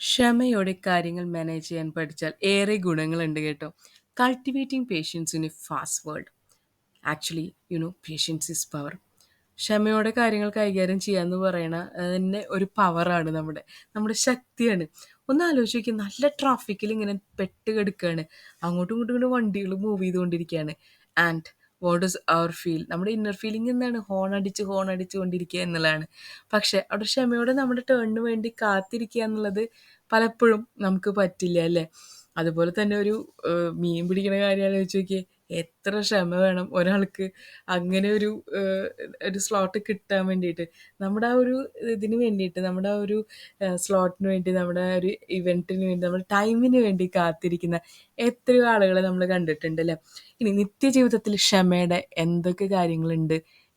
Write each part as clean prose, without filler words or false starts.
ക്ഷമയോടെ കാര്യങ്ങൾ മാനേജ് ചെയ്യാൻ പഠിച്ചാൽ ഏറെ ഗുണങ്ങളുണ്ട് കേട്ടോ. Cultivating patience in a fast world. Actually patience is power. ക്ഷമയോടെ കാര്യങ്ങൾ കൈകാര്യം ചെയ്യാന്ന് പറയണ തന്നെ ഒരു പവറാണ് നമ്മുടെ ശക്തിയാണ്. ഒന്ന് ആലോചിച്ച് നോക്കിയേ, നല്ല ട്രാഫിക്കിൽ ഇങ്ങനെ പെട്ട് കിടക്കുകയാണ്. അങ്ങോട്ടും ഇങ്ങോട്ടും ഇങ്ങനെ വണ്ടികൾ മൂവ് ചെയ്തുകൊണ്ടിരിക്കുകയാണ്. And what is our feel? നമ്മുടെ ഇന്നർ ഫീലിംഗ് എന്താണ്? ഹോൺ അടിച്ച് കൊണ്ടിരിക്കുക എന്നുള്ളതാണ്. പക്ഷെ അവിടെ ക്ഷമയോടെ നമ്മുടെ ടേണിന് വേണ്ടി കാത്തിരിക്കുക എന്നുള്ളത് പലപ്പോഴും നമുക്ക് പറ്റില്ല അല്ലേ? അതുപോലെ തന്നെ ഒരു മീൻ പിടിക്കണ കാര്യം ആലോചിച്ച് നോക്കിയേ. എത്ര ക്ഷമ വേണം ഒരാൾക്ക് അങ്ങനെ ഒരു സ്ലോട്ട് കിട്ടാൻ വേണ്ടിയിട്ട്. നമ്മുടെ ആ ഒരു ഇതിന് വേണ്ടിയിട്ട്, നമ്മുടെ ആ ഒരു സ്ലോട്ടിന് വേണ്ടി, നമ്മുടെ ആ ഒരു ഇവൻറ്റിന് വേണ്ടി, നമ്മുടെ ടൈമിന് വേണ്ടി കാത്തിരിക്കുന്ന എത്രയോ ആളുകളെ നമ്മൾ കണ്ടിട്ടുണ്ട് അല്ലേ? ഇനി നിത്യജീവിതത്തിൽ ക്ഷമയുടെ എന്തൊക്കെ കാര്യങ്ങളുണ്ട്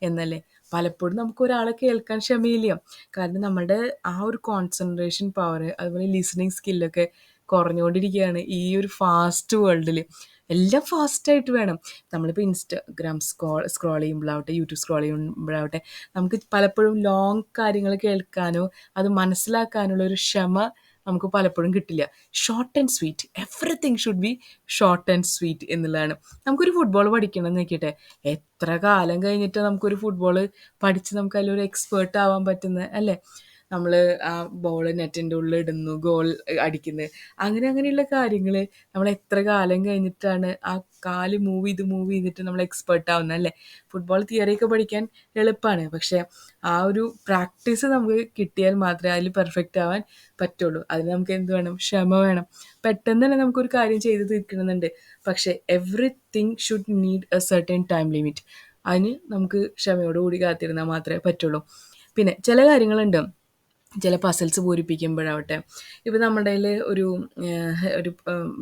എന്നല്ലേ? പലപ്പോഴും നമുക്ക് ഒരാളെ കേൾക്കാൻ ക്ഷമയില്ല. കാരണം നമ്മുടെ ആ ഒരു കോൺസെൻട്രേഷൻ പവർ, അതുപോലെ ലിസണിങ് സ്കില്ലൊക്കെ കുറഞ്ഞുകൊണ്ടിരിക്കുകയാണ് ഈ ഒരു ഫാസ്റ്റ് വേൾഡിൽ. എല്ലാം ഫാസ്റ്റായിട്ട് വേണം. നമ്മളിപ്പോൾ ഇൻസ്റ്റാഗ്രാം സ്ക്രോൾ ചെയ്യുമ്പോഴാവട്ടെ, യൂട്യൂബ് സ്ക്രോൾ ചെയ്യുമ്പോഴാവട്ടെ, നമുക്ക് പലപ്പോഴും ലോങ് കാര്യങ്ങൾ കേൾക്കാനോ അത് മനസ്സിലാക്കാനുള്ള ഒരു ക്ഷമ നമുക്ക് പലപ്പോഴും കിട്ടില്ല. Short and sweet, everything should be short and sweet എന്നുള്ളതാണ്. നമുക്കൊരു ഫുട്ബോൾ പഠിക്കണം എന്ന് നോക്കിയിട്ട് എത്ര കാലം കഴിഞ്ഞിട്ട് നമുക്കൊരു ഫുട്ബോൾ പഠിച്ച് നമുക്ക് അതിലൊരു എക്സ്പേർട്ട് ആവാൻ പറ്റുന്നത് അല്ലേ? നമ്മൾ ആ ബോൾ നെറ്റിൻ്റെ ഉള്ളിൽ ഇടുന്നു, ഗോൾ അടിക്കുന്നത്, അങ്ങനെയുള്ള കാര്യങ്ങൾ നമ്മൾ എത്ര കാലം കഴിഞ്ഞിട്ടാണ് ആ കാല് മൂവ് ചെയ്തിട്ട് നമ്മൾ എക്സ്പേർട്ട് ആവുന്നത് അല്ലേ? ഫുട്ബോൾ തിയറിയൊക്കെ പഠിക്കാൻ എളുപ്പമാണ്, പക്ഷേ ആ ഒരു പ്രാക്ടീസ് നമുക്ക് കിട്ടിയാൽ മാത്രമേ അതിൽ പെർഫെക്റ്റ് ആവാൻ പറ്റുള്ളൂ. അതിന് നമുക്ക് എന്ത് വേണം? ക്ഷമ വേണം. പെട്ടെന്ന് തന്നെ നമുക്കൊരു കാര്യം ചെയ്ത് തീർക്കണമെന്നുണ്ട്, പക്ഷേ everything should need A certain time limit. അതിന് നമുക്ക് ക്ഷമയോടുകൂടി കാത്തിരുന്നാൽ മാത്രമേ പറ്റുള്ളൂ. പിന്നെ ചില കാര്യങ്ങളുണ്ട്, ചില പസിൽസ് പൂരിപ്പിക്കുമ്പോഴാവട്ടെ, ഇപ്പോൾ നമ്മുടെ കയ്യിൽ ഒരു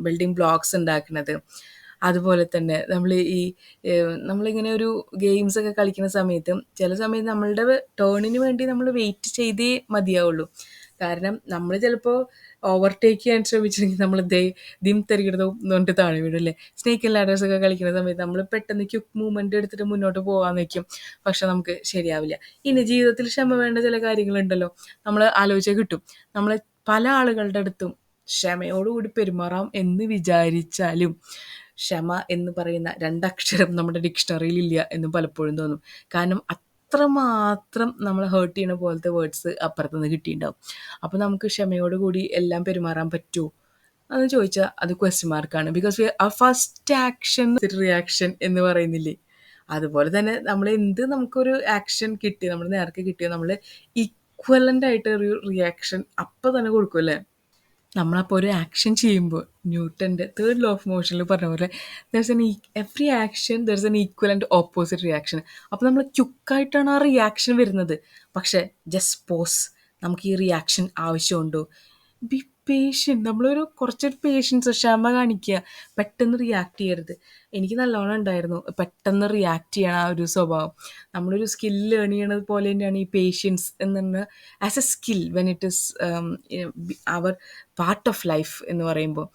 ബിൽഡിംഗ് ബ്ലോക്സ് ഉണ്ടാക്കുന്നത്, അതുപോലെ തന്നെ നമ്മളിങ്ങനെ ഒരു ഗെയിംസൊക്കെ കളിക്കുന്ന സമയത്ത് ചില സമയത്ത് നമ്മളുടെ ടേണിന് വേണ്ടി നമ്മൾ വെയിറ്റ് ചെയ്തേ മതിയാവുള്ളൂ. കാരണം നമ്മൾ ചിലപ്പോൾ ഓവർടേക്ക് ചെയ്യാൻ ശ്രമിച്ചിട്ടുണ്ടെങ്കിൽ നമ്മൾ ദിം തരികിടതും എന്നുകൊണ്ട് താഴെ വീടും അല്ലേ? സ്നേക്ക് ആൻഡ് ലാഡേഴ്സൊക്കെ കളിക്കുന്ന സമയത്ത് നമ്മൾ പെട്ടെന്ന് ക്വിക്ക് മൂവ്മെൻറ്റ് എടുത്തിട്ട് മുന്നോട്ട് പോകാൻ നിൽക്കും, പക്ഷെ നമുക്ക് ശരിയാവില്ല. ഇനി ജീവിതത്തിൽ ക്ഷമ വേണ്ട ചില കാര്യങ്ങളുണ്ടല്ലോ, നമ്മൾ ആലോചിച്ചാൽ കിട്ടും. നമ്മൾ പല ആളുകളുടെ അടുത്തും ക്ഷമയോടുകൂടി പെരുമാറാം എന്ന് വിചാരിച്ചാലും ക്ഷമ എന്ന് പറയുന്ന രണ്ടക്ഷരം നമ്മുടെ ഡിക്ഷണറിയിലില്ല എന്ന് പലപ്പോഴും തോന്നും. കാരണം അത്രമാത്രം നമ്മളെ ഹേർട്ട് ചെയ്യണ പോലത്തെ വേർഡ്സ് അപ്പുറത്തുനിന്ന് കിട്ടിയിട്ടുണ്ടാവും. അപ്പോൾ നമുക്ക് ക്ഷമയോടുകൂടി എല്ലാം പെരുമാറാൻ പറ്റുമോ എന്ന് ചോദിച്ചാൽ അത് ക്വസ്റ്റ്യൻ മാർക്കാണ്. ബിക്കോസ് ആ ഫസ്റ്റ് ആക്ഷൻ റിയാക്ഷൻ എന്ന് പറയുന്നില്ലേ, അതുപോലെ തന്നെ നമുക്കൊരു ആക്ഷൻ കിട്ടി, നമ്മുടെ നേർക്ക് കിട്ടിയോ, നമ്മൾ ഈക്വലൻ്റ് ആയിട്ട് ഒരു റിയാക്ഷൻ അപ്പം തന്നെ കൊടുക്കും അല്ലേ? നമ്മളപ്പോൾ ഒരു ആക്ഷൻ ചെയ്യുമ്പോൾ ന്യൂട്ടൻ്റെ തേർഡ് ലോ ഓഫ് മോഷനിൽ പറഞ്ഞ പോലെ every action there is an equal and opposite reaction. അപ്പോൾ നമ്മൾ ക്യുക്കായിട്ടാണ് ആ റിയാക്ഷൻ വരുന്നത്, പക്ഷേ ജസ്റ്റ് പോസ്, നമുക്ക് ഈ റിയാക്ഷൻ ആവശ്യമുണ്ടോ? B patient. കുറച്ചൊരു പേഷ്യൻസ്, ക്ഷമ കാണിക്കുക. പെട്ടെന്ന് റിയാക്ട് ചെയ്യരുത്. എനിക്ക് നല്ലോണം ഉണ്ടായിരുന്നു പെട്ടെന്ന് റിയാക്ട് ചെയ്യണ ആ ഒരു സ്വഭാവം. നമ്മളൊരു സ്കിൽ ലേൺ ചെയ്യണത് പോലെ തന്നെയാണ് ഈ പേഷ്യൻസ് എന്ന് പറഞ്ഞാൽ as a skill when it is our part of life എന്ന് പറയുമ്പോൾ.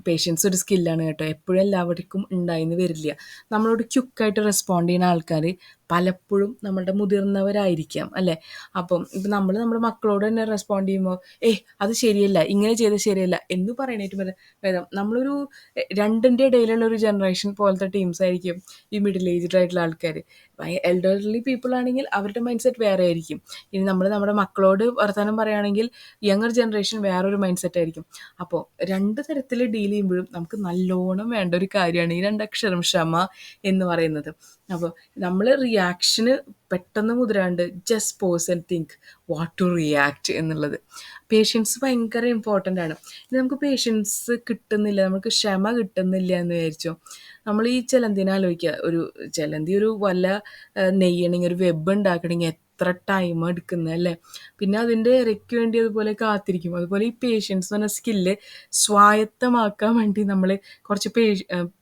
പേഷ്യൻസ് ഒരു സ്കില്ലാണ് കേട്ടോ, എപ്പോഴും എല്ലാവർക്കും ഉണ്ടായിന്ന് വരില്ല. നമ്മളോട് ക്യുക്കായിട്ട് റെസ്പോണ്ട് ചെയ്യുന്ന ആൾക്കാർ പലപ്പോഴും നമ്മളുടെ മുതിർന്നവരായിരിക്കാം അല്ലേ? അപ്പം ഇപ്പം നമ്മുടെ മക്കളോട് തന്നെ റെസ്പോണ്ട് ചെയ്യുമ്പോൾ അത് ശരിയല്ല, ഇങ്ങനെ ചെയ്തത് ശരിയല്ല എന്ന് പറയാനായിട്ട് ഭേദം രണ്ടിൻ്റെ ഇടയിലുള്ള ഒരു ജനറേഷൻ പോലത്തെ ടീംസ് ആയിരിക്കും ഈ മിഡിൽ ഏജ്ഡ് ആയിട്ടുള്ള ആൾക്കാർ. എൽഡർലി പീപ്പിൾ ആണെങ്കിൽ അവരുടെ മൈൻഡ് സെറ്റ് വേറെ ആയിരിക്കും. ഇനി നമ്മുടെ മക്കളോട് വർത്തമാനം പറയുകയാണെങ്കിൽ യങ്ങർ ജനറേഷൻ വേറൊരു മൈൻഡ് സെറ്റ് ആയിരിക്കും. അപ്പോൾ രണ്ട് തരത്തിൽ ഡീൽ ചെയ്യുമ്പോഴും നമുക്ക് നല്ലോണം വേണ്ട ഒരു കാര്യമാണ് ഈ രണ്ടക്ഷരം ക്ഷമ എന്ന് പറയുന്നത്. അപ്പോൾ നമ്മൾ റിയാക്ഷന് പെട്ടെന്ന് മുതിരാണ്ട് just pause and think what to react എന്നുള്ളത്. പേഷ്യൻസ് ഭയങ്കര ഇമ്പോർട്ടൻ്റ് ആണ്. ഇനി നമുക്ക് പേഷ്യൻസ് കിട്ടുന്നില്ല, നമുക്ക് ക്ഷമ കിട്ടുന്നില്ല എന്ന് വിചാരിച്ചോ, നമ്മൾ ഈ ചിലന്തിനെ ആലോചിക്കുക. ഒരു വല്ല നെയ്യണമെങ്കിൽ, ഒരു വെബ് ഉണ്ടാക്കണമെങ്കിൽ എത്ര ടൈം എടുക്കുന്നത് അല്ലേ? പിന്നെ അതിൻ്റെ ഇരയ്ക്ക് വേണ്ടി അതുപോലെ കാത്തിരിക്കും. അതുപോലെ ഈ പേഷ്യൻസ് എന്ന് പറഞ്ഞ സ്കില്ല് സ്വായത്തമാക്കാൻ വേണ്ടി നമ്മൾ കുറച്ച്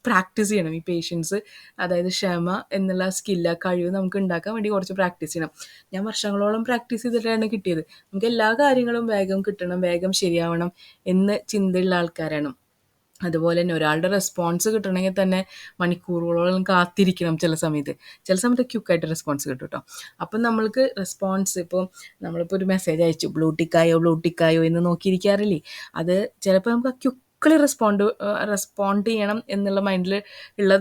പ്രാക്ടീസ് ചെയ്യണം. ഈ പേഷ്യൻസ്, അതായത് ക്ഷമ എന്നുള്ള സ്കില്ല്, ആ കഴിവ് നമുക്ക് ഉണ്ടാക്കാൻ വേണ്ടി കുറച്ച് പ്രാക്ടീസ് ചെയ്യണം. ഞാൻ വർഷങ്ങളോളം പ്രാക്ടീസ് ചെയ്തിട്ടാണ് കിട്ടിയത്. നമുക്ക് എല്ലാ കാര്യങ്ങളും വേഗം കിട്ടണം, വേഗം ശരിയാവണം എന്ന് ചിന്തയുള്ള ആൾക്കാരാണ്. അതുപോലെ തന്നെ ഒരാളുടെ റെസ്പോൺസ് കിട്ടണമെങ്കിൽ തന്നെ മണിക്കൂറുകളോളം കാത്തിരിക്കണം ചില സമയത്ത്. ചില സമയത്ത് ക്യുക്കായിട്ട് റെസ്പോൺസ് കിട്ടും കേട്ടോ. അപ്പം നമ്മൾക്ക് റെസ്പോൺസ് ഇപ്പോൾ നമ്മളിപ്പോൾ ഒരു മെസ്സേജ് അയച്ചു ബ്ലൂ ടിക്കായോ എന്ന് നോക്കിയിരിക്കാറില്ലേ? അത് ചിലപ്പോൾ നമുക്ക് ആ ക്യുക്കലി റെസ്പോണ്ട് ചെയ്യണം എന്നുള്ള മൈൻഡിൽ ഉള്ള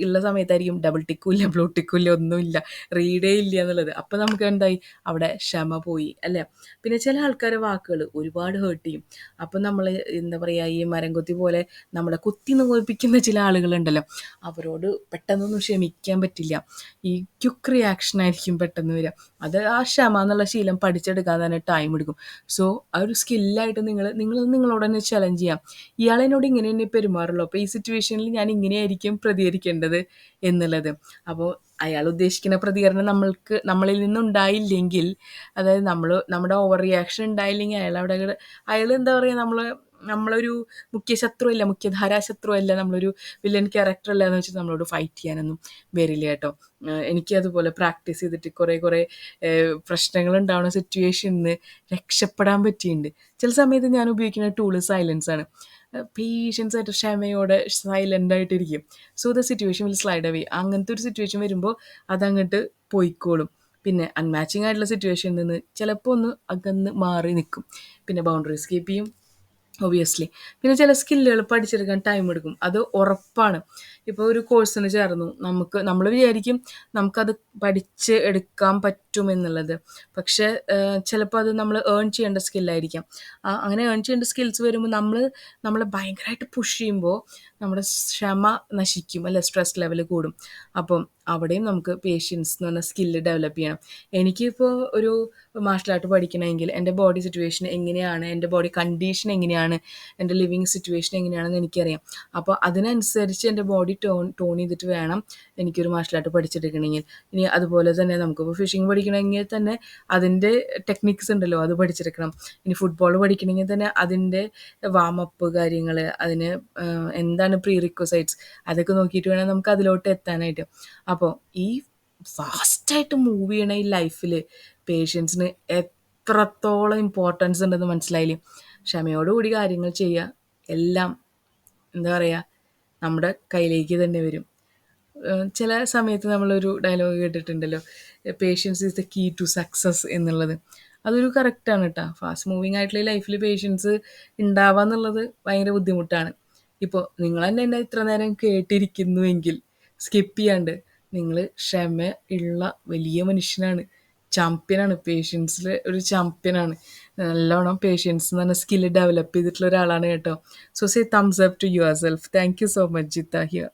ഉള്ള സമയത്തായിരിക്കും ഡബിൾ ടിക്കും ഇല്ല, ബ്ലൂ ടിക്കും ഇല്ല, ഒന്നുമില്ല, റീഡേ ഇല്ല എന്നുള്ളത്. അപ്പം നമുക്ക് എന്തായി അവിടെ ക്ഷമ പോയി അല്ലേ? പിന്നെ ചില ആൾക്കാരെ വാക്കുകൾ ഒരുപാട് ഹേർട്ട് ചെയ്യും. അപ്പം നമ്മൾ എന്താ പറയുക, ഈ മരം കൊത്തി പോലെ നമ്മളെ കുത്തി നോവിപ്പിക്കുന്ന ചില ആളുകളുണ്ടല്ലോ, അവരോട് പെട്ടെന്നൊന്നും ക്ഷമിക്കാൻ പറ്റില്ല. ഈ ക്യുക്ക് റിയാക്ഷൻ ആയിരിക്കും പെട്ടെന്ന് വരിക. അത് ആ ക്ഷമ എന്നുള്ള ശീലം പഠിച്ചെടുക്കാൻ തന്നെ ടൈം എടുക്കും. സോ ആ ഒരു സ്കില്ലായിട്ട് നിങ്ങൾ നിങ്ങളോട് തന്നെ ചലഞ്ച് ചെയ്യാം. ഇയാളെന്നോട് ഇങ്ങനെ തന്നെ പെരുമാറുള്ളൂ, അപ്പോൾ ഈ സിറ്റുവേഷനിൽ ഞാൻ ഇങ്ങനെയായിരിക്കും പ്രതികരിക്കേണ്ടത് എന്നുള്ളത്. അപ്പോൾ അയാൾ ഉദ്ദേശിക്കുന്ന പ്രതികരണം നമ്മളിൽ നിന്നുണ്ടായില്ലെങ്കിൽ, അതായത് നമ്മുടെ ഓവർ റിയാക്ഷൻ ഉണ്ടായില്ലെങ്കിൽ അയാൾ എന്താ പറയുക, നമ്മളൊരു മുഖ്യധാരാ ശത്രു അല്ല, നമ്മളൊരു വില്ലൻ ക്യാരക്ടർ അല്ല എന്ന് വെച്ചിട്ട് നമ്മളോട് ഫൈറ്റ് ചെയ്യാനൊന്നും വരില്ല കേട്ടോ. എനിക്ക് അതുപോലെ പ്രാക്ടീസ് ചെയ്തിട്ട് കുറേ പ്രശ്നങ്ങൾ ഉണ്ടാവുന്ന സിറ്റുവേഷനിൽ നിന്ന് രക്ഷപ്പെടാൻ പറ്റിയിട്ടുണ്ട്. ചില സമയത്ത് ഞാൻ ഉപയോഗിക്കുന്ന ടൂള് സൈലൻസ് ആണ്. പേഷ്യൻസ് ആയിട്ട് ക്ഷമയോടെ സൈലൻ്റ് ആയിട്ടിരിക്കും. So the situation will slide away. അങ്ങനത്തെ ഒരു സിറ്റുവേഷൻ വരുമ്പോൾ അതങ്ങോട്ട് പോയിക്കോളും. പിന്നെ അൺമാച്ചിങ് ആയിട്ടുള്ള സിറ്റുവേഷനിൽ നിന്ന് ചിലപ്പോൾ ഒന്ന് അകന്ന് മാറി നിൽക്കും. പിന്നെ ബൗണ്ടറീസ് കീപ്പ് ചെയ്യും ഒബിയസ്ലി. പിന്നെ ചില സ്കില്ലുകൾ പഠിച്ചെടുക്കാൻ ടൈം എടുക്കും, അത് ഉറപ്പാണ്. ഇപ്പോൾ ഒരു കോഴ്സിന് ചേർന്നു, നമ്മൾ വിചാരിക്കും നമുക്കത് പഠിച്ച് എടുക്കാൻ പറ്റുമെന്നുള്ളത്. പക്ഷേ ചിലപ്പോൾ അത് നമ്മൾ ഏൺ ചെയ്യേണ്ട സ്കില്ലായിരിക്കാം. അങ്ങനെ ഏൺ ചെയ്യേണ്ട സ്കിൽസ് വരുമ്പോൾ നമ്മളെ ഭയങ്കരമായിട്ട് പുഷ് ചെയ്യുമ്പോൾ നമ്മുടെ ക്ഷമ നശിക്കും അല്ലെ, സ്ട്രെസ് ലെവൽ കൂടും. അപ്പം അവിടെയും നമുക്ക് പേഷ്യൻസ് എന്ന് പറഞ്ഞ സ്കില്ല് ഡെവലപ്പ് ചെയ്യണം. എനിക്കിപ്പോൾ ഒരു മാർഷൽ ആർട്ട് പഠിക്കണമെങ്കിൽ എൻ്റെ ബോഡി സിറ്റുവേഷൻ എങ്ങനെയാണ്, എൻ്റെ ബോഡി കണ്ടീഷൻ എങ്ങനെയാണ്, എൻ്റെ ലിവിങ് സിറ്റുവേഷൻ എങ്ങനെയാണെന്ന് എനിക്കറിയാം. അപ്പോൾ അതിനനുസരിച്ച് എൻ്റെ ബോഡി ടോൺ ചെയ്തിട്ട് വേണം എനിക്കൊരു മാർഷൽ ആർട്ട് പഠിച്ചെടുക്കണമെങ്കിൽ. ഇനി അതുപോലെ തന്നെ നമുക്കിപ്പോൾ ഫിഷിംഗ് പഠിക്കണമെങ്കിൽ തന്നെ അതിൻ്റെ ടെക്നിക്സ് ഉണ്ടല്ലോ, അത് പഠിച്ചെടുക്കണം. ഇനി ഫുട്ബോൾ പഠിക്കണമെങ്കിൽ തന്നെ അതിൻ്റെ വാമപ്പ് കാര്യങ്ങൾ, അതിന് എന്താണ് പ്രീ റിക്വസൈറ്റ്സ്, അതൊക്കെ നോക്കിയിട്ട് വേണം നമുക്ക് അതിലോട്ട് എത്താനായിട്ട്. അപ്പോൾ ഈ ഫാസ്റ്റായിട്ട് മൂവ് ചെയ്യണ ഈ ലൈഫിൽ പേഷ്യൻസിന് എത്രത്തോളം ഇമ്പോർട്ടൻസ് ഉണ്ടെന്ന് മനസ്സിലായില്ലേ? ക്ഷമയോടുകൂടി കാര്യങ്ങൾ ചെയ്യുക, എല്ലാം എന്താ പറയുക, നമ്മുടെ കയ്യിലേക്ക് തന്നെ വരും. ചില സമയത്ത് നമ്മളൊരു ഡയലോഗ് കേട്ടിട്ടുണ്ടല്ലോ, patience is the key to success എന്നുള്ളത്. അതൊരു കറക്റ്റാണ് കേട്ടോ. ഫാസ്റ്റ് മൂവിങ് ആയിട്ടുള്ള ലൈഫിൽ പേഷ്യൻസ് ഉണ്ടാവുക എന്നുള്ളത് ഭയങ്കര ബുദ്ധിമുട്ടാണ്. ഇപ്പോൾ നിങ്ങൾ തന്നെ എന്നെ ഇത്ര നേരം കേട്ടിരിക്കുന്നുവെങ്കിൽ സ്കിപ്പ് ചെയ്യാണ്ട്, നിങ്ങൾ ക്ഷമ ഉള്ള വലിയ മനുഷ്യനാണ്, ചാമ്പ്യനാണ്, പേഷ്യൻസിൽ ഒരു ചാമ്പ്യനാണ്. നല്ലോണം പേഷ്യൻസ് എന്ന് പറഞ്ഞ സ്കില്ല് ഡെവലപ്പ് ചെയ്തിട്ടുള്ള ഒരാളാണ് കേട്ടോ. So say thumbs up to yourself. Thank you so much Jitha here.